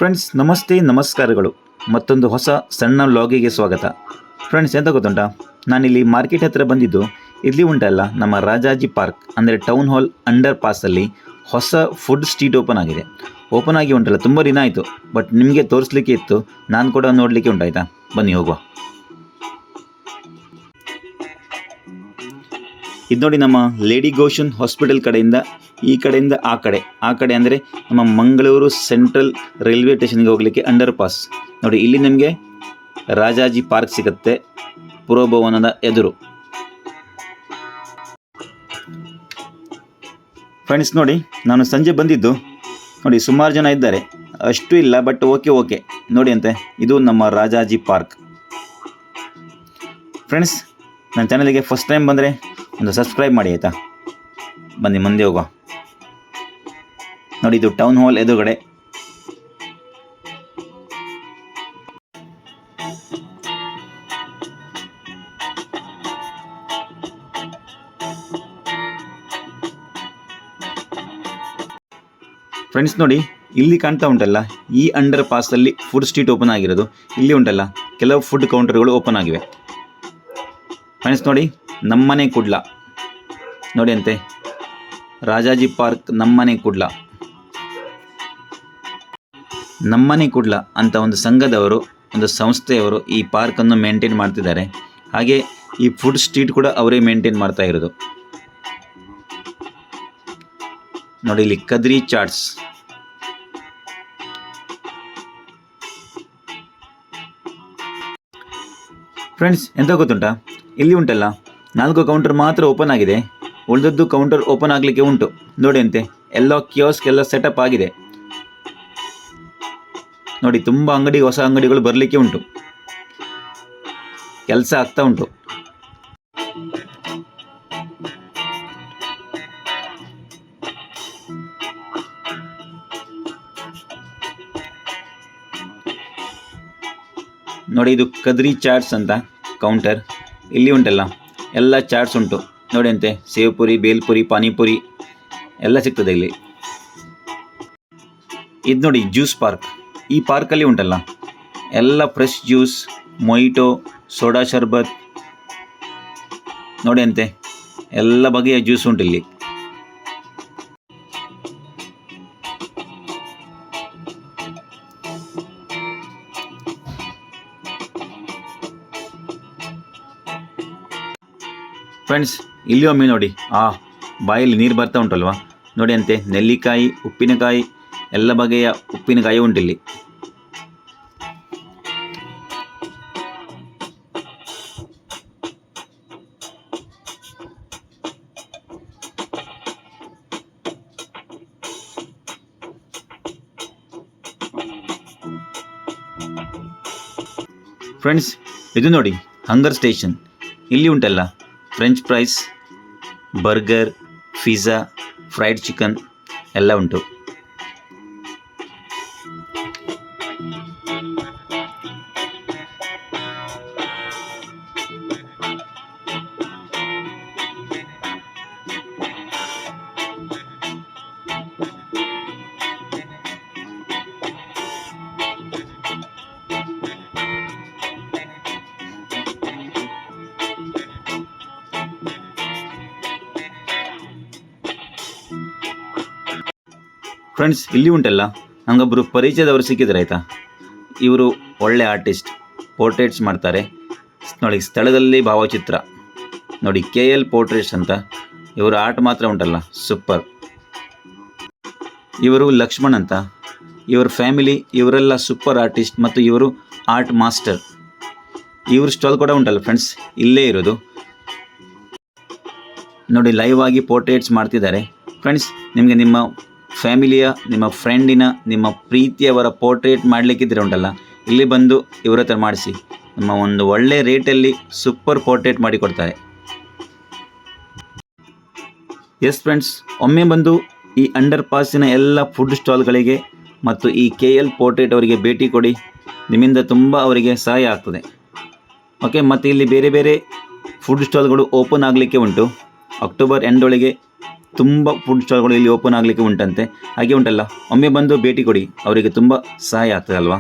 Friends ನಮಸ್ತೆ ನಮಸ್ಕಾರಗಳು. ಮತ್ತೊಂದು ಹೊಸ ಸಣ್ಣ ವ್ಲಾಗಿಗೆ ಸ್ವಾಗತ. ಫ್ರೆಂಡ್ಸ್ ಎಂತ ಗೊತ್ತುಂಟಾ, ನಾನಿಲ್ಲಿ ಮಾರ್ಕೆಟ್ ಹತ್ರ ಬಂದಿದ್ದು. ಇಲ್ಲಿ ಉಂಟಲ್ಲ ನಮ್ಮ ರಾಜಾಜಿ ಪಾರ್ಕ್ ಅಂದರೆ ಟೌನ್ ಹಾಲ್ ಅಂಡರ್ ಪಾಸಲ್ಲಿ ಹೊಸ ಫುಡ್ ಸ್ಟ್ರೀಟ್ ಓಪನ್ ಆಗಿದೆ. ಓಪನ್ ಆಗಿ ಉಂಟಲ್ಲ ತುಂಬ ದಿನ ಆಯಿತು, ಬಟ್ ನಿಮಗೆ ತೋರಿಸ್ಲಿಕ್ಕೆ ಇತ್ತು, ನಾನು ಕೂಡ ನೋಡಲಿಕ್ಕೆ ಉಂಟಾಯ್ತಾ. ಬನ್ನಿ ಹೋಗುವ. ಇದು ನೋಡಿ ನಮ್ಮ ಲೇಡಿ ಗೋಶನ್ ಹಾಸ್ಪಿಟಲ್ ಕಡೆಯಿಂದ ಈ ಕಡೆಯಿಂದ ಆ ಕಡೆ ಅಂದರೆ ನಮ್ಮ ಮಂಗಳೂರು ಸೆಂಟ್ರಲ್ ರೈಲ್ವೆ ಸ್ಟೇಷನ್ಗೆ ಹೋಗಲಿಕ್ಕೆ ಅಂಡರ್ ಪಾಸ್ ನೋಡಿ. ಇಲ್ಲಿ ನಿಮಗೆ ರಾಜಾಜಿ ಪಾರ್ಕ್ ಸಿಗುತ್ತೆ, ಪುರಭವನದ ಎದುರು. ಫ್ರೆಂಡ್ಸ್ ನೋಡಿ, ನಾನು ಸಂಜೆ ಬಂದಿದ್ದು ನೋಡಿ, ಸುಮಾರು ಜನ ಇದ್ದಾರೆ, ಅಷ್ಟು ಇಲ್ಲ, ಬಟ್ ಓಕೆ ನೋಡಿ ಅಂತೆ. ಇದು ನಮ್ಮ ರಾಜಾಜಿ ಪಾರ್ಕ್. ಫ್ರೆಂಡ್ಸ್, ನನ್ನ ಚಾನಲಿಗೆ ಫಸ್ಟ್ ಟೈಮ್ ಬಂದರೆ ಒಂದು ಸಬ್ಸ್ಕ್ರೈಬ್ ಮಾಡಿ ಆಯಿತಾ. ಬನ್ನಿ ಮುಂದೆ ಹೋಗುವ. ನೋಡಿ, ಇದು ಟೌನ್ ಹಾಲ್ ಎದುರುಗಡೆ. ಫ್ರೆಂಡ್ಸ್ ನೋಡಿ, ಇಲ್ಲಿ ಕಾಣ್ತಾ ಉಂಟಲ್ಲ, ಈ ಅಂಡರ್ ಪಾಸಲ್ಲಿ ಫುಡ್ ಸ್ಟ್ರೀಟ್ ಓಪನ್ ಆಗಿರೋದು. ಇಲ್ಲಿ ಉಂಟಲ್ಲ ಕೆಲವು ಫುಡ್ ಕೌಂಟರ್ಗಳು ಓಪನ್ ಆಗಿವೆ. ಫ್ರೆಂಡ್ಸ್ ನೋಡಿ, ನಮ್ಮನೆ ಕುಡ್ಲ ನೋಡಿ ಅಂತೆ, ರಾಜಾಜಿ ಪಾರ್ಕ್ ನಮ್ಮನೆ ಕುಡ್ಲ ಅಂತ ಒಂದು ಸಂಘದವರು, ಒಂದು ಸಂಸ್ಥೆಯವರು ಈ ಪಾರ್ಕನ್ನು ಮೇಂಟೈನ್ ಮಾಡ್ತಿದ್ದಾರೆ. ಹಾಗೆ ಈ ಫುಡ್ ಸ್ಟ್ರೀಟ್ ಕೂಡ ಅವರೇ ಮೇಂಟೈನ್ ಮಾಡ್ತಾ ಇರೋದು. ನೋಡಿ, ಇಲ್ಲಿ ಕದ್ರಿ ಚಾಟ್ಸ್. ಫ್ರೆಂಡ್ಸ್ ಎಂತ ಗೊತ್ತುಂಟಾ, ಇಲ್ಲಿ ಉಂಟಲ್ಲ 4 ಕೌಂಟರ್ ಮಾತ್ರ ಓಪನ್ ಆಗಿದೆ, ಉಳಿದದ್ದು ಕೌಂಟರ್ ಓಪನ್ ಆಗಲಿಕ್ಕೆ ಉಂಟು. ನೋಡಿ ಅಂತೆ, ಎಲ್ಲ ಕಿಯೋಸ್ಕ್ ಎಲ್ಲ ಸೆಟಪ್ ಆಗಿದೆ. ನೋಡಿ, ತುಂಬ ಹೊಸ ಅಂಗಡಿಗಳು ಬರಲಿಕ್ಕೆ ಉಂಟು, ಕೆಲಸ ಆಗ್ತಾ ಉಂಟು. ನೋಡಿ, ಇದು ಕದ್ರಿ ಚಾಟ್ಸ್ ಅಂತ ಕೌಂಟರ್. ಇಲ್ಲಿ ಉಂಟಲ್ಲ ಎಲ್ಲ ಚಾಟ್ಸ್ ಉಂಟು ನೋಡಿ ಅಂತೆ, ಸೇವ್ ಪುರಿ, ಬೇಲ್ಪುರಿ, ಪಾನಿಪುರಿ ಎಲ್ಲ ಸಿಗ್ತದೆ ಇಲ್ಲಿ. ಇದು ನೋಡಿ ಜ್ಯೂಸ್ ಪಾರ್ಕ್. ಈ ಪಾರ್ಕಲ್ಲಿ ಉಂಟಲ್ಲ ಎಲ್ಲ ಫ್ರೆಶ್ ಜ್ಯೂಸ್, ಮೊಯಿಟೋ, ಸೋಡಾ ಶರ್ಬತ್ ನೋಡಿ ಅಂತೆ, ಎಲ್ಲ ಬಗೆಯ ಜ್ಯೂಸ್ ಉಂಟು ಇಲ್ಲಿ. ಫ್ರೆಂಡ್ಸ್, ಇಲ್ಲಿ ಒಮ್ಮೆ ನೋಡಿ, ಬಾಯಲ್ಲಿ ನೀರು ಬರ್ತಾ ಉಂಟಲ್ವಾ. ನೋಡಿ ಅಂತೆ, ನೆಲ್ಲಿಕಾಯಿ, ಉಪ್ಪಿನಕಾಯಿ, ಎಲ್ಲ ಬಗೆಯ ಉಪ್ಪಿನಕಾಯಿ ಉಂಟಿಲ್ಲಿ. ಫ್ರೆಂಡ್ಸ್, ಇದು ನೋಡಿ ಹಂಗರ್ ಸ್ಟೇಷನ್. ಇಲ್ಲಿ ಉಂಟಲ್ಲ French fries, burger, pizza, fried chicken ಎಲ್ಲ ಉಂಟು. ಫ್ರೆಂಡ್ಸ್, ಇಲ್ಲಿ ಉಂಟಲ್ಲ ನನಗೊಬ್ಬರು ಪರಿಚಯದವರು ಸಿಕ್ಕಿದ್ರೆ ಆಯಿತಾ. ಇವರು ಒಳ್ಳೆ ಆರ್ಟಿಸ್ಟ್, ಪೋರ್ಟ್ರೇಟ್ಸ್ ಮಾಡ್ತಾರೆ ನೋಡಿ. ಸ್ಥಳದಲ್ಲಿ ಭಾವಚಿತ್ರ ನೋಡಿ, KL ಪೋರ್ಟ್ರೇಟ್ಸ್ ಅಂತ. ಇವರು ಆರ್ಟ್ ಮಾತ್ರ ಉಂಟಲ್ಲ ಸೂಪರ್. ಇವರು ಲಕ್ಷ್ಮಣ್ ಅಂತ, ಇವರ ಫ್ಯಾಮಿಲಿ, ಇವರೆಲ್ಲ ಸೂಪರ್ ಆರ್ಟಿಸ್ಟ್ ಮತ್ತು ಇವರು ಆರ್ಟ್ ಮಾಸ್ಟರ್. ಇವ್ರ ಸ್ಟಾಲ್ ಕೂಡ ಉಂಟಲ್ಲ ಫ್ರೆಂಡ್ಸ್, ಇಲ್ಲೇ ಇರೋದು ನೋಡಿ. ಲೈವ್ ಆಗಿ ಪೋರ್ಟ್ರೇಟ್ಸ್ ಮಾಡ್ತಿದ್ದಾರೆ. ಫ್ರೆಂಡ್ಸ್, ನಿಮಗೆ ನಿಮ್ಮ ಫ್ಯಾಮಿಲಿಯ, ನಿಮ್ಮ ಫ್ರೆಂಡಿನ, ನಿಮ್ಮ ಪ್ರೀತಿಯವರ ಪೋರ್ಟ್ರೇಟ್ ಮಾಡಲಿಕ್ಕಿದ್ರೆ ಉಂಟಲ್ಲ, ಇಲ್ಲಿ ಬಂದು ಇವ್ರ ಹತ್ರ ಮಾಡಿಸಿ. ನಮ್ಮ ಒಂದು ಒಳ್ಳೆ ರೇಟಲ್ಲಿ ಸೂಪರ್ ಪೋರ್ಟ್ರೇಟ್ ಮಾಡಿಕೊಡ್ತಾರೆ. ಎಸ್ ಫ್ರೆಂಡ್ಸ್, ಒಮ್ಮೆ ಬಂದು ಈ ಅಂಡರ್ ಪಾಸಿನ ಎಲ್ಲ ಫುಡ್ ಸ್ಟಾಲ್ಗಳಿಗೆ ಮತ್ತು ಈ KL ಪೋರ್ಟ್ರೇಟ್ ಅವರಿಗೆ ಭೇಟಿ ಕೊಡಿ. ನಿಮ್ಮಿಂದ ತುಂಬ ಅವರಿಗೆ ಸಹಾಯ ಆಗ್ತದೆ. ಓಕೆ, ಮತ್ತು ಇಲ್ಲಿ ಬೇರೆ ಬೇರೆ ಫುಡ್ ಸ್ಟಾಲ್ಗಳು ಓಪನ್ ಆಗಲಿಕ್ಕೆ ಉಂಟು. ಅಕ್ಟೋಬರ್ ಎಂಡ್ ಒಳಗೆ ತುಂಬ ಫುಡ್ ಸ್ಟಾಲ್ಗಳು ಇಲ್ಲಿ ಓಪನ್ ಆಗಲಿಕ್ಕೆ ಉಂಟಂತೆ. ಹಾಗೆ ಉಂಟಲ್ಲ, ಒಮ್ಮೆ ಬಂದು ಭೇಟಿ ಕೊಡಿ, ಅವರಿಗೆ ತುಂಬ ಸಹಾಯ ಆಗ್ತದೆ ಅಲ್ವಾ.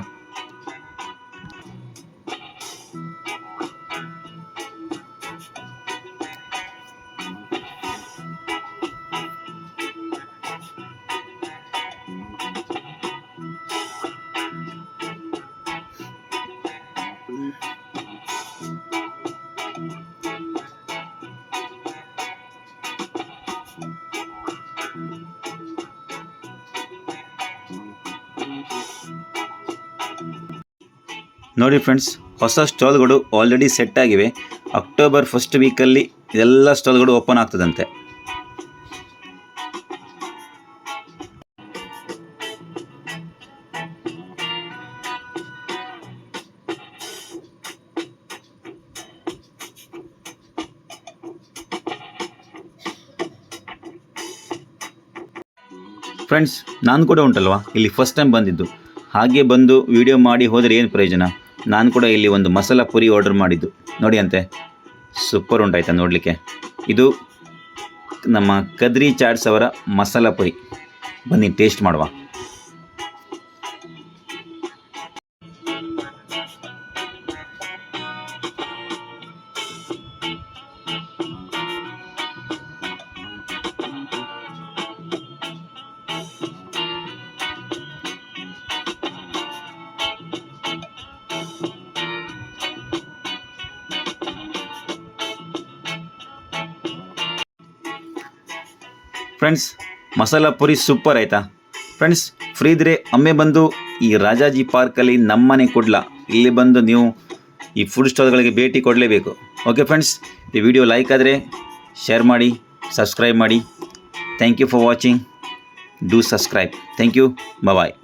ನೋಡಿ ಫ್ರೆಂಡ್ಸ್, ಹೊಸ ಸ್ಟಾಲ್ಗಳು ಆಲ್ರೆಡಿ ಸೆಟ್ ಆಗಿವೆ. ಅಕ್ಟೋಬರ್ ಫಸ್ಟ್ ವೀಕಲ್ಲಿ ಎಲ್ಲ ಸ್ಟಾಲ್ಗಳು ಓಪನ್ ಆಗ್ತದಂತೆ. ಫ್ರೆಂಡ್ಸ್, ನಾನು ಕೂಡ ಉಂಟಲ್ವಾ ಇಲ್ಲಿ ಫಸ್ಟ್ ಟೈಮ್ ಬಂದಿದ್ದು. ಹಾಗೆ ಬಂದು ವಿಡಿಯೋ ಮಾಡಿ ಹೋದರೆ ಏನು ಪ್ರಯೋಜನ. ನಾನು ಕೂಡ ಇಲ್ಲಿ ಒಂದು ಮಸಾಲ ಪುರಿ ಆರ್ಡರ್ ಮಾಡಿದ್ದು. ನೋಡಿ ಅಂತೆ, ಸೂಪರ್ ಉಂಟಾಯ್ತಾ ನೋಡಲಿಕ್ಕೆ. ಇದು ನಮ್ಮ ಕದ್ರಿ ಚಾಟ್ಸ್ ಅವರ ಮಸಾಲ ಪುರಿ. ಬನ್ನಿ ಟೇಸ್ಟ್ ಮಾಡುವ. ಫ್ರೆಂಡ್ಸ್, ಮಸಾಲ ಪುರಿ ಸೂಪರ್ ಆಯಿತಾ. ಫ್ರೆಂಡ್ಸ್, ಫ್ರೀ ಇದ್ದರೆ ಒಮ್ಮೆ ಬಂದು ಈ ರಾಜಾಜಿ ಪಾರ್ಕಲ್ಲಿ ನಮ್ಮನೆ ಕೊಡ್ಲ ಇಲ್ಲಿ ಬಂದು ನೀವು ಈ ಫುಡ್ ಸ್ಟಾಲ್ಗಳಿಗೆ ಭೇಟಿ ಕೊಡಲೇಬೇಕು. ಓಕೆ ಫ್ರೆಂಡ್ಸ್, ಈ ವಿಡಿಯೋ ಲೈಕ್ ಆದರೆ ಶೇರ್ ಮಾಡಿ, ಸಬ್ಸ್ಕ್ರೈಬ್ ಮಾಡಿ. Thank you for watching. Do subscribe. Thank you. Bye.